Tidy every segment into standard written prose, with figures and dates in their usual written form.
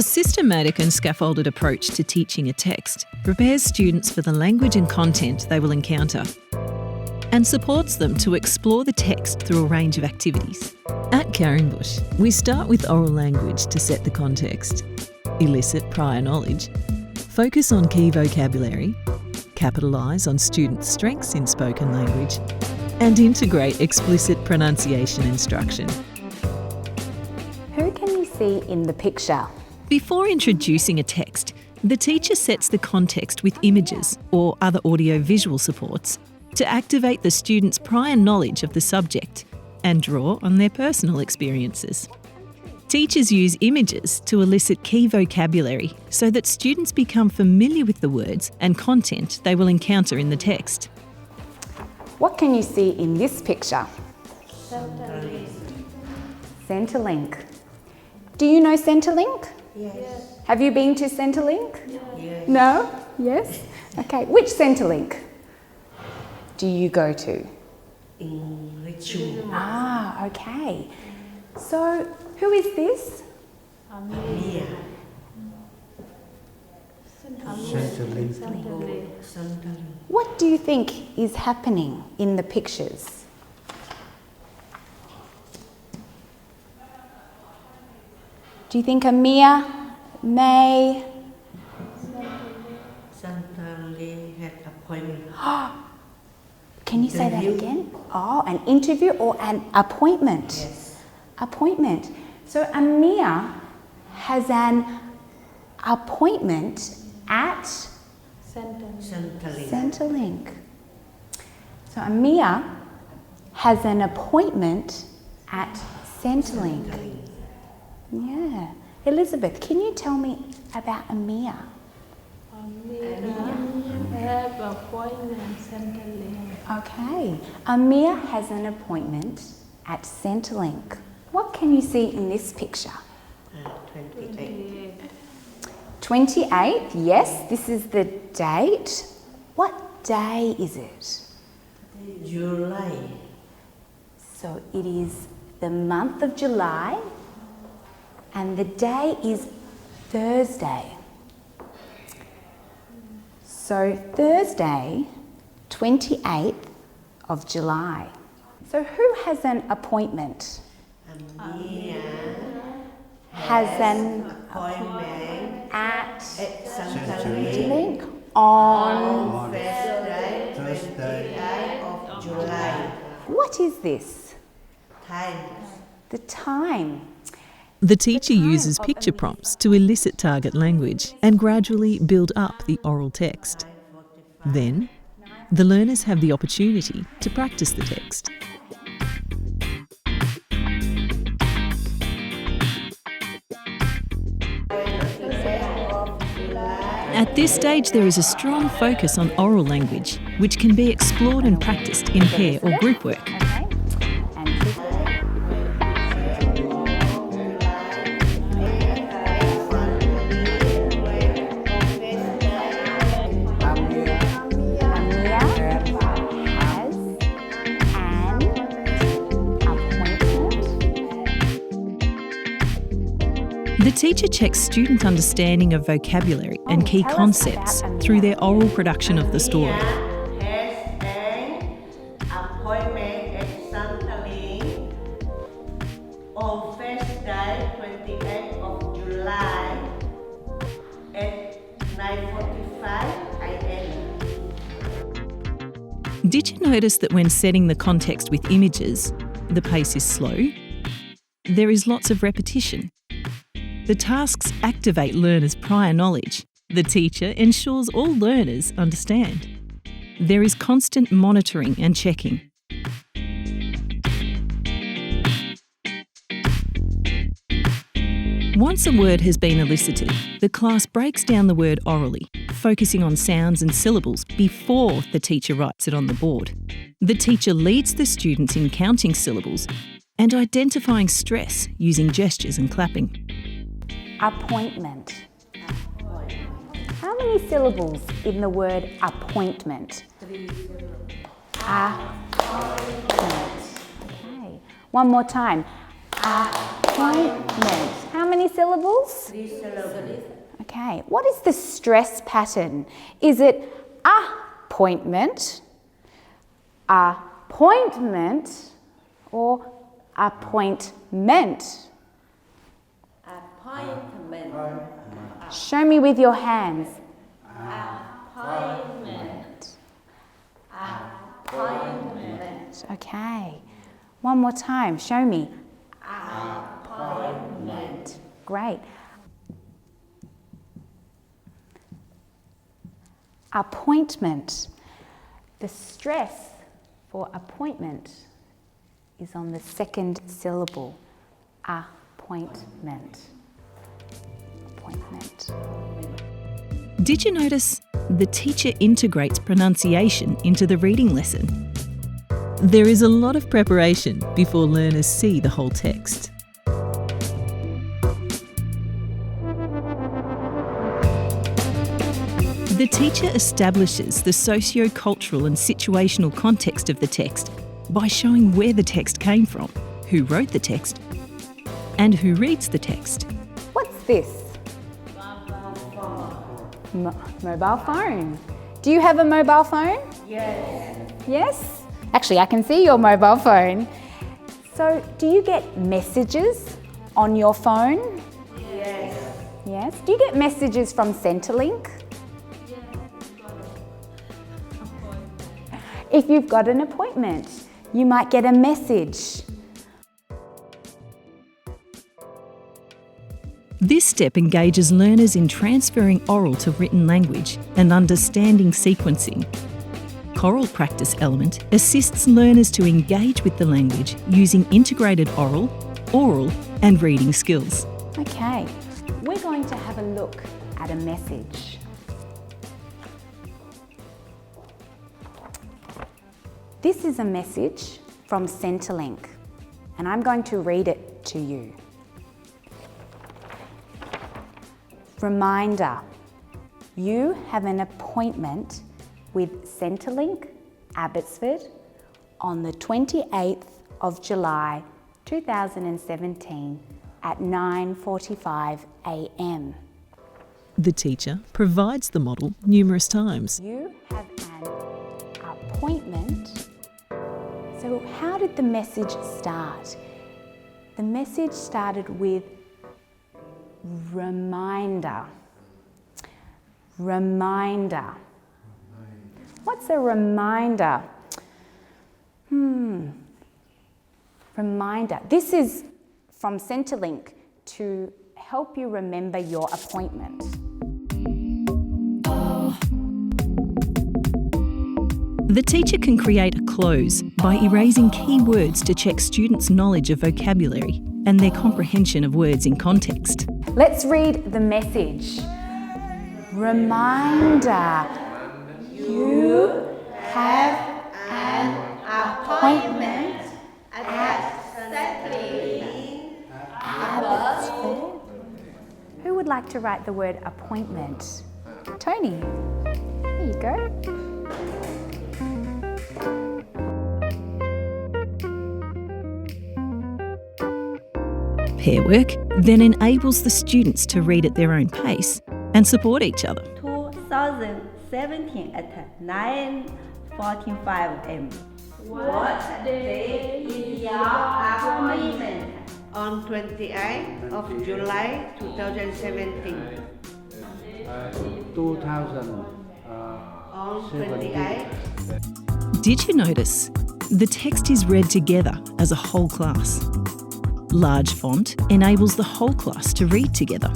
A systematic and scaffolded approach to teaching a text prepares students for the language and content they will encounter and supports them to explore the text through a range of activities. At Carringbush, we start with oral language to set the context, elicit prior knowledge, focus on key vocabulary, capitalise on students' strengths in spoken language, and integrate explicit pronunciation instruction. Who can you see in the picture? Before introducing a text, the teacher sets the context with images or other audio-visual supports to activate the students' prior knowledge of the subject and draw on their personal experiences. Teachers use images to elicit key vocabulary so that students become familiar with the words and content they will encounter in the text. What can you see in this picture? Centrelink. Do you know Centrelink? Yes. Have you been to Centrelink? Yes. No? Yes? Okay. Which Centrelink do you go to? In Ritual. Ah, okay. So, who is this? Mia. What do you think is happening in the pictures? Do you think Amia, May? Santali had appointment. Can you say that again? Oh, an interview or an appointment? Yes. Appointment. So Amia has an appointment at Santali. Centrelink. So Amia has an appointment at Centrelink. Yeah. Elizabeth, can you tell me about Amia? Have appointment Centrelink. Okay. Amia has an appointment at Centrelink. What can you see in this picture? 28. 28, yes, this is the date. What day is it? July. So it is the month of July and the day is Thursday. So Thursday, 28th of July. So who has an appointment? Mia Has an appointment at Santali Centrelink on... on Thursday, 28th of July. What is this? Time. The time. The teacher uses picture prompts to elicit target language and gradually build up the oral text. Then, the learners have the opportunity to practice the text. At this stage, there is a strong focus on oral language, which can be explored and practiced in pair or group work. Okay. The teacher checks student understanding of vocabulary and key concepts through their oral production of the story. Has an appointment at Santali on Thursday, 28th of July at 9:45 a.m. Did you notice that when setting the context with images, the pace is slow? There is lots of repetition. The tasks activate learners' prior knowledge. The teacher ensures all learners understand. There is constant monitoring and checking. Once a word has been elicited, the class breaks down the word orally, focusing on sounds and syllables before the teacher writes it on the board. The teacher leads the students in counting syllables and identifying stress using gestures and clapping. Appointment. How many syllables in the word appointment? 3 Appointment. Okay. One more time. Appointment. Appointment. How many syllables? 3 syllables. Okay. What is the stress pattern? Is it appointment, appointment, or appointment? Appointment. Show me with your hands. Appointment. Appointment. Okay. One more time. Show me. Appointment. Great. Appointment. The stress for appointment is on the second syllable. Appointment. Appointment. Did you notice the teacher integrates pronunciation into the reading lesson? There is a lot of preparation before learners see the whole text. The teacher establishes the socio-cultural and situational context of the text by showing where the text came from, who wrote the text, and who reads the text. What's this? Mobile phone. Do you have a mobile phone? Yes. Yes? Actually, I can see your mobile phone. So, do you get messages on your phone? Yes. Yes. Do you get messages from Centrelink? If you've got an appointment, you might get a message. This step engages learners in transferring oral to written language and understanding sequencing. Choral practice element assists learners to engage with the language using integrated oral, and reading skills. Okay, we're going to have a look at a message. This is a message from Centrelink, and I'm going to read it to you. Reminder, you have an appointment with Centrelink, Abbotsford, on the 28th of July 2017 at 9:45 a.m. The teacher provides the model numerous times. You have an appointment. So how did the message start? The message started with reminder. Reminder. What's a reminder? Reminder. This is from Centrelink to help you remember your appointment. The teacher can create a close by erasing key words to check students' knowledge of vocabulary and their comprehension of words in context. Let's read the message. Reminder, you have an appointment at Abbotsford. Who would like to write the word appointment? Tony, there you go. Pair work then enables the students to read at their own pace and support each other. 2017 at 9:45 am. What day is your appointment? On 28th of July 2017. 2000. On 28th. Did you notice? The text is read together as a whole class. Large font enables the whole class to read together.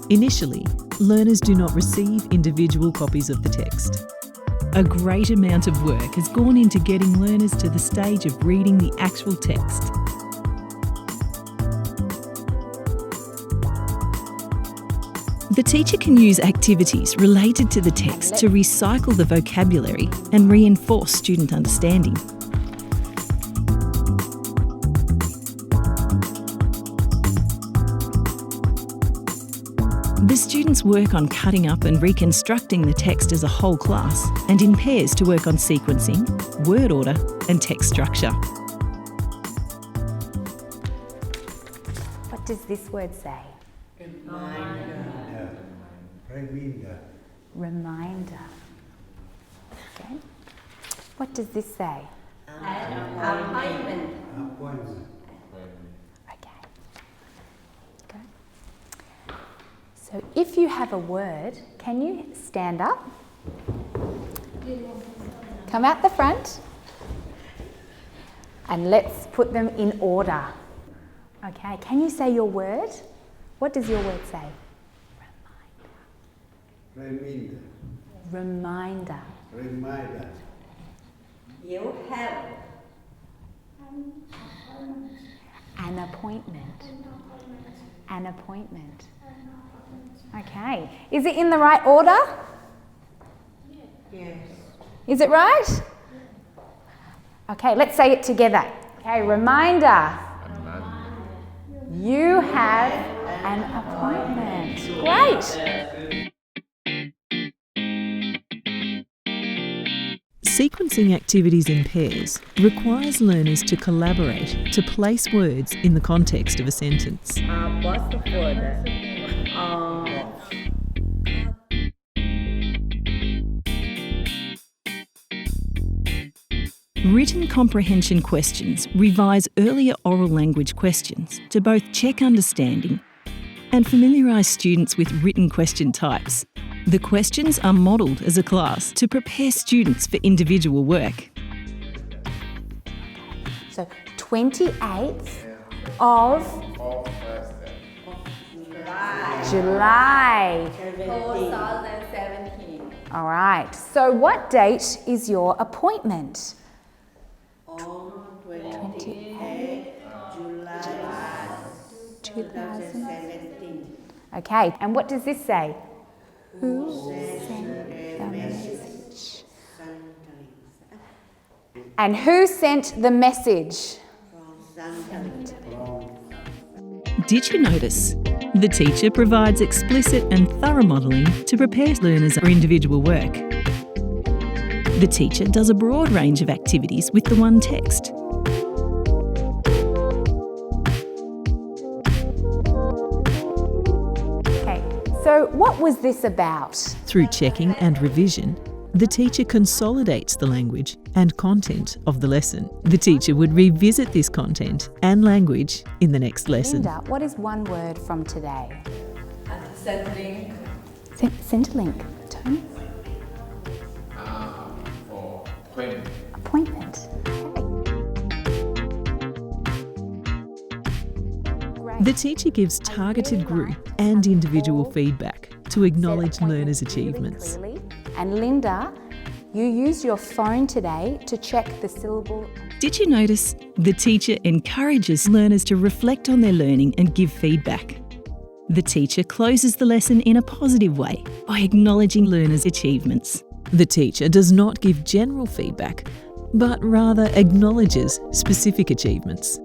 Initially, learners do not receive individual copies of the text. A great amount of work has gone into getting learners to the stage of reading the actual text. The teacher can use activities related to the text to recycle the vocabulary and reinforce student understanding. The students work on cutting up and reconstructing the text as a whole class and in pairs to work on sequencing, word order and text structure. What does this word say? Reminder. Okay. What does this say? Appointment. Okay. Go. So if you have a word, can you stand up? Come out the front. And let's put them in order. Okay, can you say your word? What does your word say? Reminder. You have An appointment. An appointment. Okay. Is it in the right order? yes. Is it right? Okay, let's say it together. Okay, reminder. You have an appointment. Great. Sequencing activities in pairs requires learners to collaborate to place words in the context of a sentence. What's the word? Written comprehension questions revise earlier oral language questions to both check understanding and familiarise students with written question types. The questions are modelled as a class to prepare students for individual work. So 28th of July 2017. All right. So what date is your appointment? On 28 July 2017. Okay. And what does this say? Who sent the message? And who sent the message? Did you notice? The teacher provides explicit and thorough modelling to prepare learners for individual work. The teacher does a broad range of activities with the one text. Okay, so what was this about? Through checking and revision, the teacher consolidates the language and content of the lesson. The teacher would revisit this content and language in the next lesson. Linda, what is one word from today? Centerlink. Centrelink. Tony? Appointment. Appointment. Okay. The teacher gives targeted group and individual feedback to acknowledge learners' achievements. Really clearly. And Linda, you used your phone today to check the syllable. Did you notice? The teacher encourages learners to reflect on their learning and give feedback. The teacher closes the lesson in a positive way by acknowledging learners' achievements. The teacher does not give general feedback, but rather acknowledges specific achievements.